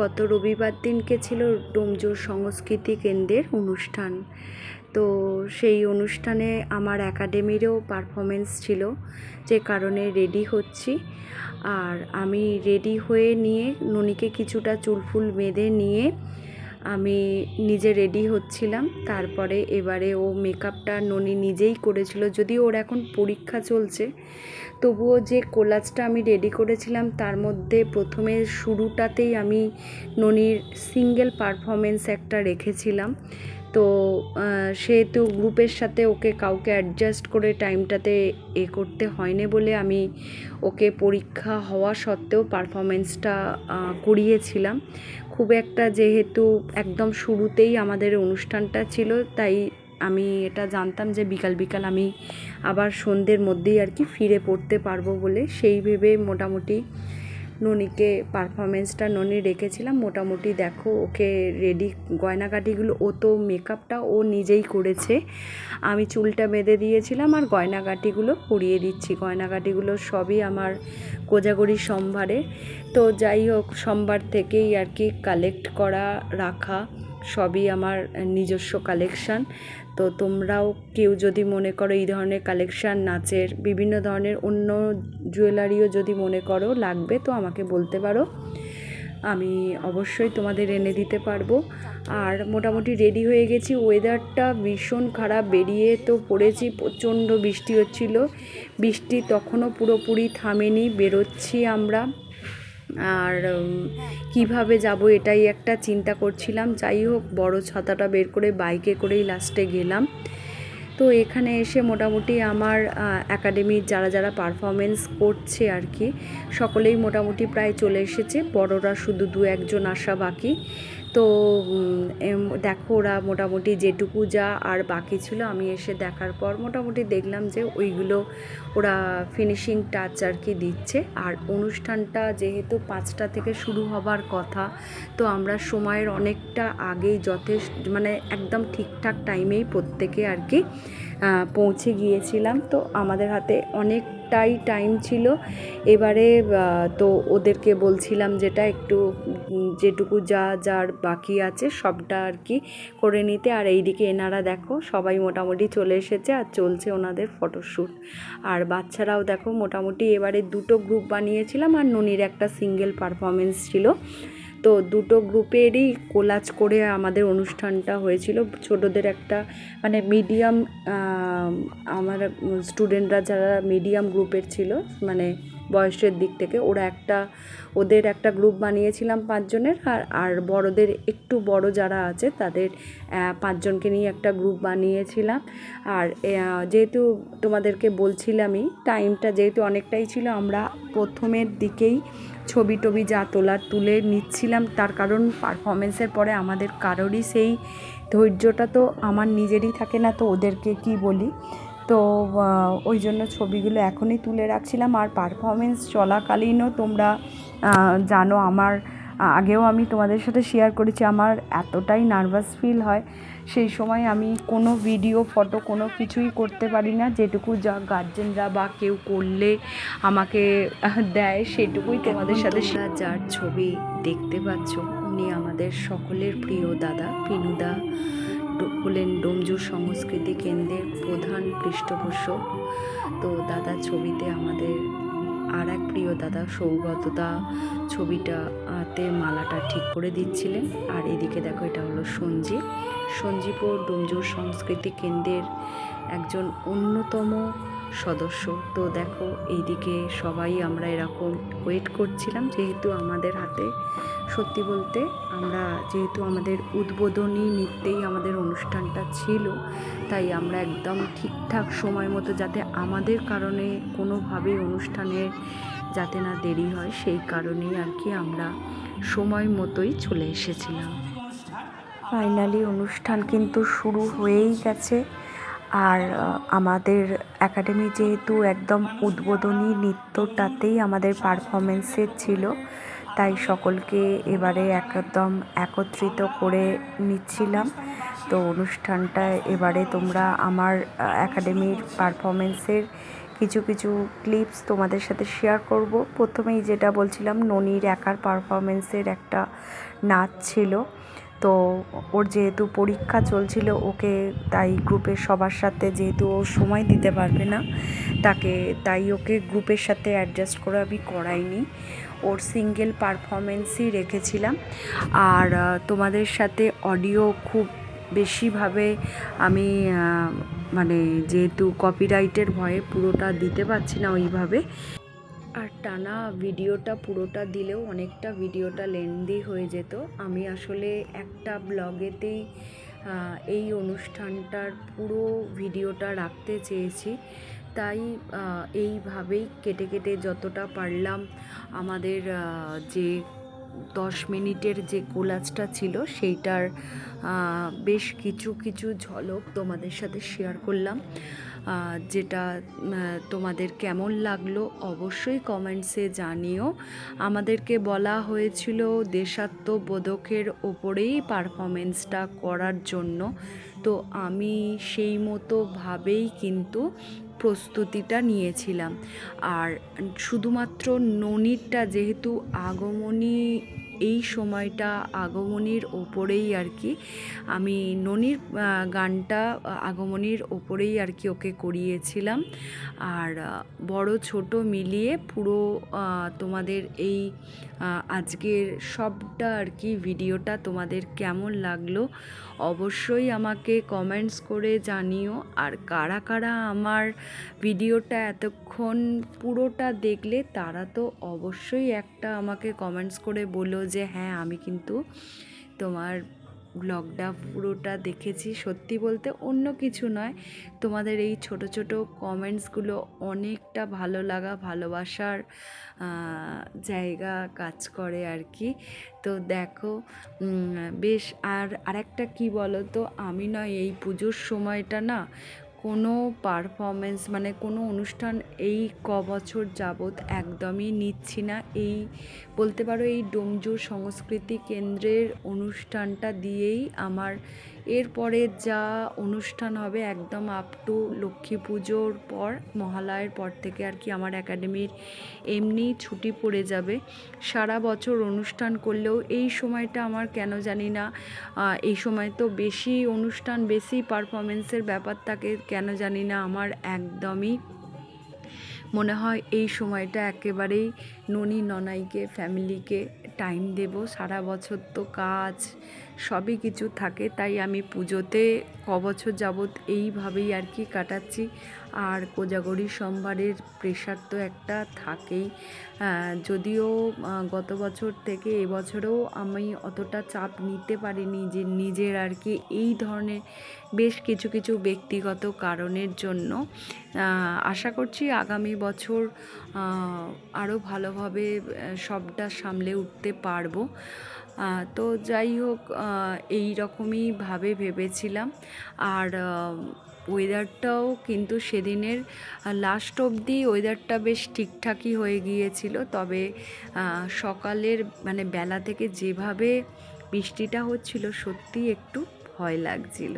গত রবিবার দিনকে ছিল ডোমজুর সংস্কৃতি কেন্দ্রের অনুষ্ঠান। তো সেই অনুষ্ঠানে আমার একাডেমিরও পারফরমেন্স ছিল, যে কারণে রেডি হচ্ছি। আর আমি রেডি হয়ে নিয়ে ননিকে কিছুটা চুলফুল বেঁধে নিয়ে আমি নিজে রেডি হচ্ছিলাম। তারপরে এবারে ও মেকআপটা ননি নিজেই করেছিল, যদিও ওর এখন পরীক্ষা চলছে, তবুও যে কোলাজটা আমি রেডি করেছিলাম তার মধ্যে প্রথমে শুরুটাতেই আমি ননির সিঙ্গেল পারফরমেন্স একটা রেখেছিলাম। তো সেহেতু গ্রুপের সাথে ওকে কাউকে অ্যাডজাস্ট করে টাইমটাতে করতে হয়নি বলে আমি ওকে পরীক্ষা হওয়া সত্ত্বেও পারফরমেন্সটা করিয়েছিলাম। খুব একটা, যেহেতু একদম শুরুতেই আমাদের অনুষ্ঠানটা ছিল, তাই আমি এটা জানতাম যে বিকাল বিকাল আমি আবার সন্ধ্যের মধ্যেই আর কি ফিরে পড়তে পারবো বলে, সেই ভেবে মোটামুটি ননিকে পারফরমেন্সটা ননি রেখেছিলাম। মোটামুটি দেখো ওকে রেডি, গয়নাগাটিগুলো, ও তো মেকআপটা ও নিজেই করেছে, আমি চুলটা বেঁধে দিয়েছিলাম আর গয়নাগাটিগুলো পরিয়ে দিচ্ছি। গয়নাগাটিগুলো সবই আমার কোজাগরি সম্ভারে। তো যাই হোক, সোমবার থেকেই আর কি কালেক্ট করা রাখা সবই আমার নিজস্ব কালেকশান। তো তোমরাও কেউ যদি মনে করো এই ধরনের কালেকশান, নাচের বিভিন্ন ধরনের অন্য জুয়েলারিও যদি মনে করো লাগবে, তো আমাকে বলতে পারো, আমি অবশ্যই তোমাদের এনে দিতে পারবো। আর মোটামুটি রেডি হয়ে গেছি। ওয়েদারটা ভীষণ খারাপ, বেরিয়ে তো পড়েছি, প্রচণ্ড বৃষ্টি হচ্ছিল। বৃষ্টি তখনও পুরোপুরি থামেনি, বেরোচ্ছি আমরা। আর কিভাবে যাব এটাই একটা চিন্তা করছিলাম। যাই হোক, বড় ছাতাটা বের করে বাইকে করেই লাস্টে গেলাম। তো এখানে এসে মোটামুটি আমার একাডেমির যারা যারা পারফরমেন্স করছে আর কি, সকলেই মোটামুটি প্রায় চলে এসেছে, বড়রা শুধু দু একজন আসা বাকি। তো দেখো, ওরা মোটামুটি যেটুকু যা আর বাকি ছিল আমি এসে দেখার পর মোটামুটি দেখলাম যে ওইগুলো ওরা ফিনিশিং টাচ আর কি দিচ্ছে। আর অনুষ্ঠানটা যেহেতু 5টা থেকে শুরু হবার কথা, তো আমরা সময়ের অনেকটা আগেই মানে একদম ঠিকঠাক টাইমেই প্রত্যেকে আর কি পৌঁছে গিয়েছিলাম। তো আমাদের হাতে অনেকটাই টাইম ছিল। এবারে তো ওদেরকে বলছিলাম যেটা একটু যেটুকু যার বাকি আছে সবটা আর কি করে নিতে। আর এইদিকে এনারা দেখো সবাই মোটামুটি চলে এসেছে আর চলছে ওনাদের ফটোশ্যুট। আর বাচ্চারাও দেখো মোটামুটি এবারে 2টো গ্রুপ বানিয়েছিলাম আর ননির একটা সিঙ্গেল পারফরমেন্স ছিল। তো 2টো গ্রুপেরই কোলাজ করে আমাদের অনুষ্ঠানটা হয়েছিল। ছোটদের একটা মানে মিডিয়াম, আমার স্টুডেন্টরা যারা মিডিয়াম গ্রুপের ছিল, মানে বয়সের দিক থেকে, ওদের একটা গ্রুপ বানিয়েছিলাম 5 জনের। আর বড়দের একটু বড় যারা আছে তাদের 5 জনকে নিয়ে একটা গ্রুপ বানিয়েছিলাম। আর যেহেতু তোমাদেরকে বলছিলামই, টাইমটা যেহেতু অনেকটাই ছিল, আমরা প্রথমের দিকেই ছবি টবি যা তোলার তুলে নিচ্ছিলাম। তার কারণ পারফরমেন্সের পরে আমাদের কারোরই সেই ধৈর্যটা তো আমার নিজেরই থাকে না, তো ওদেরকে কি বলি। তো ওই জন্য ছবিগুলো এখনই তুলে রাখছিলাম। আর পারফরমেন্স চলাকালীনও তোমরা জানো, আমার আগেও আমি তোমাদের সাথে শেয়ার করেছি, আমার এতটাই নার্ভাস ফিল হয় সেই সময়, আমি কোনো ভিডিও ফটো কোনো কিছুই করতে পারি না। যেটুকু যা গার্জেনরা বা কেউ করলে আমাকে দেয় সেটুকুই তোমাদের সাথে। যার ছবি দেখতে পাচ্ছ উনি আমাদের সকলের প্রিয় দাদা পিনুদা, হলেন ডোমজুর সংস্কৃতি কেন্দ্রের প্রধান পৃষ্ঠপোষক। তো দাদা ছবিতে আমাদের আর এক প্রিয় দাদা সৌগতদা ছবিটাতে মালাটা ঠিক করে দিচ্ছিলেন। আর এদিকে দেখো, এটা হলো সঞ্জীবও ডোমজুর সংস্কৃতি কেন্দ্রের একজন অন্যতম সদস্য। তো দেখো এইদিকে সবাই আমরা এরকম ওয়েট করছিলাম, যেহেতু আমাদের হাতে সত্যি বলতে যেহেতু আমাদের উদ্বোধনী নৃত্যেই আমাদের অনুষ্ঠানটা ছিল, তাই আমরা একদম ঠিকঠাক সময় মতো, যাতে আমাদের কারণে কোনোভাবেই অনুষ্ঠানের যাতে না দেরি হয়, সেই কারণেই আর কি আমরা সময় মতোই চলে এসেছিলাম। ফাইনালি অনুষ্ঠান কিন্তু শুরু হয়েই গেছে। আর আমাদের একাডেমি যেহেতু একদম উদ্বোধনী নৃত্যটাতেই আমাদের পারফরমেন্সের ছিল, তাই সকলকে এবারে একদম একত্রিত করে নিচ্ছিলাম। তো অনুষ্ঠানটা এবারে তোমরা আমার একাডেমির পারফরমেন্সের কিছু কিছু ক্লিপস তোমাদের সাথে শেয়ার করব। প্রথমেই যেটা বলছিলাম, ননির একার পারফরমেন্সের একটা নাচ ছিল। তো ওর যেহেতু পরীক্ষা চলছিল, ওকে তাই গ্রুপের সবার সাথে, যেহেতু ও সময় দিতে পারবে না তাই ওকে গ্রুপের সাথে অ্যাডজাস্ট করে আমি করাইনি, ওর সিঙ্গেল পারফরমেন্সই রেখেছিলাম। আর তোমাদের সাথে অডিও খুব বেশিভাবে আমি মানে যেহেতু কপিরাইটের ভয়ে পুরোটা দিতে পারছি না ওইভাবে, আর টানা ভিডিওটা পুরোটা দিলেও অনেকটা ভিডিওটা লেন্দি হয়ে যেত। আমি আসলে একটা ব্লগেতেই এই অনুষ্ঠানটার পুরো ভিডিওটা রাখতে চেয়েছি, তাই এইভাবেই কেটে কেটে যতটা পারলাম আমাদের যে 10 মিনিটের যে কোলাজটা ছিল সেইটার বেশ কিছু কিছু ঝলক তোমাদের সাথে শেয়ার করলাম। যেটা তোমাদের কেমন লাগলো অবশ্যই কমেন্টসে জানিও। আমাদেরকে বলা হয়েছিল দেশাত্মবোধকের ওপরেই পারফরমেন্সটা করার জন্য, তো আমি সেই মতোভাবেই কিন্তু প্রস্তুতিটা নিয়েছিলাম। আর শুধুমাত্র ননিরটা যেহেতু আগমনী, এই সময়টা আগমনীর ওপরেই আর কি আমি ননির গানটা আগমনীর ওপরেই আর কি ওকে করিয়েছিলাম। আর বড় ছোট মিলিয়ে পুরো তোমাদের এই আজকের সবটা আর কি ভিডিওটা তোমাদের কেমন লাগলো অবশ্যই আমাকে কমেন্টস করে জানিও। আর কারা কারা আমার ভিডিওটা এতক্ষণ পুরোটা দেখলে তারা তো অবশ্যই একটা আমাকে কমেন্টস করে বলো যে হ্যাঁ, আমি কিন্তু তোমার ব্লগটা পুরোটা দেখেছি। সত্যি বলতে অন্য কিছু নয়, তোমাদের এই ছোট ছোট কমেন্টসগুলো অনেকটা ভালো লাগা, ভালোবাসার জায়গা কাজ করে আর কি। তো দেখো বেশ, আর আরেকটা কী বলো তো, আমি নয় এই পুজোর সময়টা না কোনো পারফরমেন্স মানে কোনো অনুষ্ঠান এই বছর যাবৎ একদমই নিচ্ছি না। এই বলতে পারো এই ডোমজুর সংস্কৃতি কেন্দ্রের অনুষ্ঠানটা দিয়েই আমার এরপরে যা অনুষ্ঠান হবে একদম আপ টু লক্ষ্মী পুজোর পর, মহালয়ের পর থেকে আর কি আমার একাডেমির এমনি ছুটি পড়ে যাবে। সারা বছর অনুষ্ঠান করলেও এই সময়টা আমার কেন জানি না, এই সময় তো বেশি অনুষ্ঠান, বেশি পারফরমেন্সের ব্যাপার থাকে, কেন জানি না আমার একদমই মনে হয় এই সময়টা একেবারেই ননি ননাইকে, ফ্যামিলিকে টাইম দেব। সারা বছর তো কাজ সবই কিছু থাকে, তাই আমি পুজোতে বছর যাবৎ এইভাবেই আর কি কাটাচ্ছি। আর কোজাগরী সোমবারের প্রেশার তো একটা থাকেই, যদিও গত বছর থেকে এবছরেও আমি অতটা চাপ নিতে পারিনি যে নিজের আর কি এই ধরনের বেশ কিছু কিছু ব্যক্তিগত কারণের জন্য। আশা করছি আগামী বছর আরও ভালোভাবে সবটা সামলে উঠতে পারবো। তো যাই হোক, এই রকমই ভাবে ভেবেছিলাম। আর ওয়েদারটাও কিন্তু সেদিনের লাস্ট অবধি ওয়েদারটা বেশ ঠিকঠাকই হয়ে গিয়েছিল, তবে সকালের মানে বেলা থেকে যেভাবে বৃষ্টিটা হচ্ছিল সত্যি একটু ভয় লাগছিল।